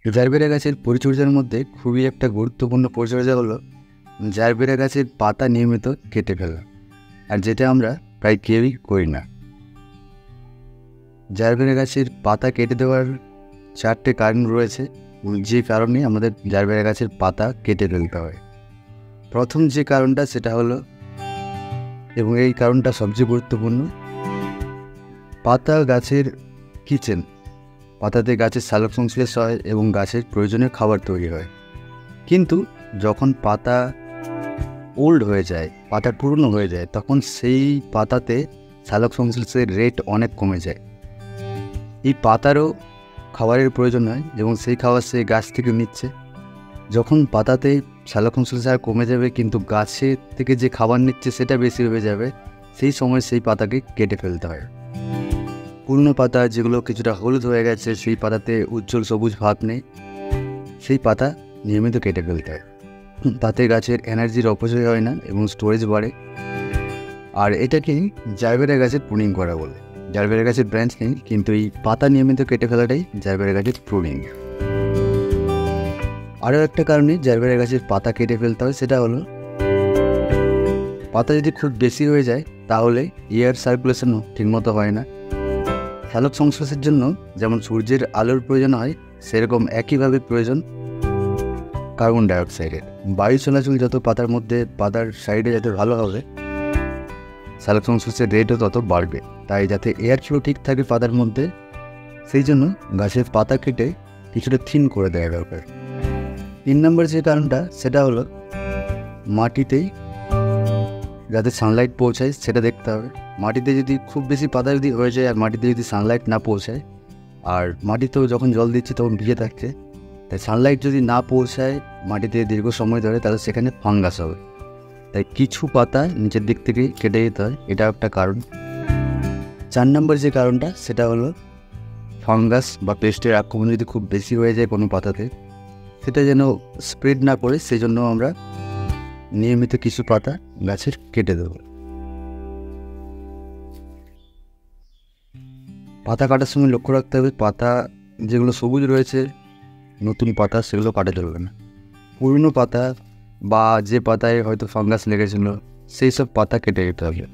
Gerbera গাছের পরিচর্যার মধ্যে খুবই একটা গুরুত্বপূর্ণ পরিচর্যা হলো জারবেরা গাছের পাতা নিয়মিত কেটে ফেলা, আর যেটা আমরা প্রায় কেউই করি না। জারবেরা গাছের পাতা কেটে দেওয়ার 4টে কারণ রয়েছে, যে কারণে আমাদের জারবেরা গাছের পাতা কেটে ফেলতে হয়। প্রথম যে কারণটা সেটা হলো, এবং এই কারণটা সবচেয়ে গুরুত্বপূর্ণ, পাতা গাছের কিচেন। পাতাতে গাছের সালোক সংশ্লেষ হয় এবং গাছের প্রয়োজনীয় খাবার তৈরি হয়। কিন্তু যখন পাতা ওল্ড হয়ে যায়, পাতা পুরনো হয়ে যায়, তখন সেই পাতাতে সালোক সংশ্লেষের রেট অনেক কমে যায়। এই পাতারও খাবারের প্রয়োজন হয় এবং সেই খাবার সে গাছ থেকে নিচ্ছে। যখন পাতাতে সালোক সংশ্লেষ আর কমে যাবে কিন্তু গাছের থেকে যে খাবার নিচ্ছে সেটা বেশি হয়ে যাবে, সেই সময় সেই পাতাকে কেটে ফেলতে হয়। পুরনো পাতা যেগুলো কিছুটা হলুদ হয়ে গেছে, সেই পাতাতে উজ্জ্বল সবুজ ভাব নেই, সেই পাতা নিয়মিত কেটে ফেলতে হয়। তাতে গাছের এনার্জির অপচয় হয় না এবং স্টোরেজ বাড়ে। আর এটাকেই জারবেরা গাছের প্রুনিং করা বলে। জারবেরা গাছের ব্রাঞ্চ নেই, কিন্তু এই পাতা নিয়মিত কেটে ফেলাটাই জারবেরা গাছের প্রুনিং। আরও একটা কারণে জারবেরা গাছের পাতা কেটে ফেলতে হয়, সেটা হলো পাতা যদি খুব বেশি হয়ে যায় তাহলে এয়ার সার্কুলেশনও ঠিকমতো হয় না। সালোক সংশ্লেষের জন্য যেমন সূর্যের আলোর প্রয়োজন হয়, সেরকম একইভাবে প্রয়োজন কার্বন ডাইঅক্সাইডের। বায়ু চলাচল যত পাতার মধ্যে, পাতার সাইডে যত ভালো হবে, সালোক সংশ্লেষের রেটও তত বাড়বে। তাই যাতে এয়ার ফ্লো ঠিক থাকে পাতার মধ্যে, সেই জন্য গাছের পাতা কেটে কিছুটা থিন করে দেওয়া দরকার। 3 নম্বর যে কারণটা সেটা হলো মাটিতেই যাতে সানলাইট পৌঁছায় সেটা দেখতে হবে। মাটিতে যদি খুব বেশি পাতা যদি হয়ে যায় আর মাটিতে যদি সানলাইট না পৌঁছায়, আর মাটিতেও যখন জল দিচ্ছে তখন ভিজে থাকছে, তাই সানলাইট যদি না পৌঁছায় মাটিতে দীর্ঘ সময় ধরে, তাহলে সেখানে ফাঙ্গাস হবে। তাই কিছু পাতা নিচের দিক থেকে কেটে যেতে হয়, এটা একটা কারণ। 4 নম্বর যে কারণটা সেটা হলো ফাঙ্গাস বা পেস্টের আক্রমণ যদি খুব বেশি হয়ে যায় কোনো পাতাতে, সেটা যেন স্প্রেড না করে, সেই জন্য আমরা নিয়মিত কিছু পাতা গাছের কেটে দেব। পাতা কাটার সময় লক্ষ্য রাখতে হবে, পাতা যেগুলো সবুজ রয়েছে, নতুন পাতা, সেগুলো কাটা চলবে না। পুরনো পাতা বা যে পাতায় হয়তো ফাঙ্গাস লেগেছিল, সেই সব পাতা কেটে দিতে হবে।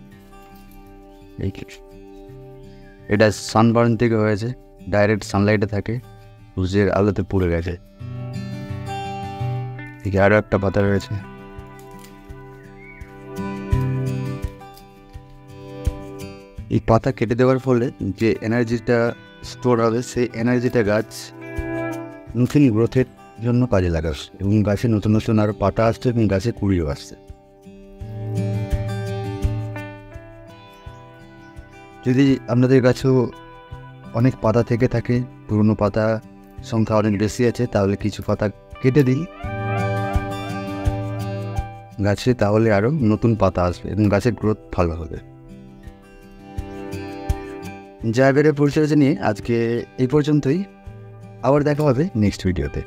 এটা সানবার্ন থেকে হয়েছে, ডাইরেক্ট সানলাইটে থাকে, সূর্যের আলোতে পুড়ে গেছে। ঠিক আরও একটা পাতা রয়েছে, এই পাতা কেটে দেওয়ার ফলে যে এনার্জিটা স্টোর হবে, সেই এনার্জিটা গাছ নতুন গ্রোথের জন্য কাজে লাগাচ্ছে এবং গাছে নতুন নতুন আরও পাতা আসছে এবং গাছে কুড়িও আসছে। যদি আপনাদের গাছেও অনেক পাতা থেকে থাকে, পুরনো পাতা সংখ্যা অনেক বেশি আছে, তাহলে কিছু পাতা কেটে দিন গাছে, তাহলে আরও নতুন পাতা আসবে এবং গাছের গ্রোথ ভালো হবে। জারবেরা পরিচর্যা নিয়ে আজকে এই পর্যন্তই। আবার দেখা হবে নেক্সট ভিডিওতে।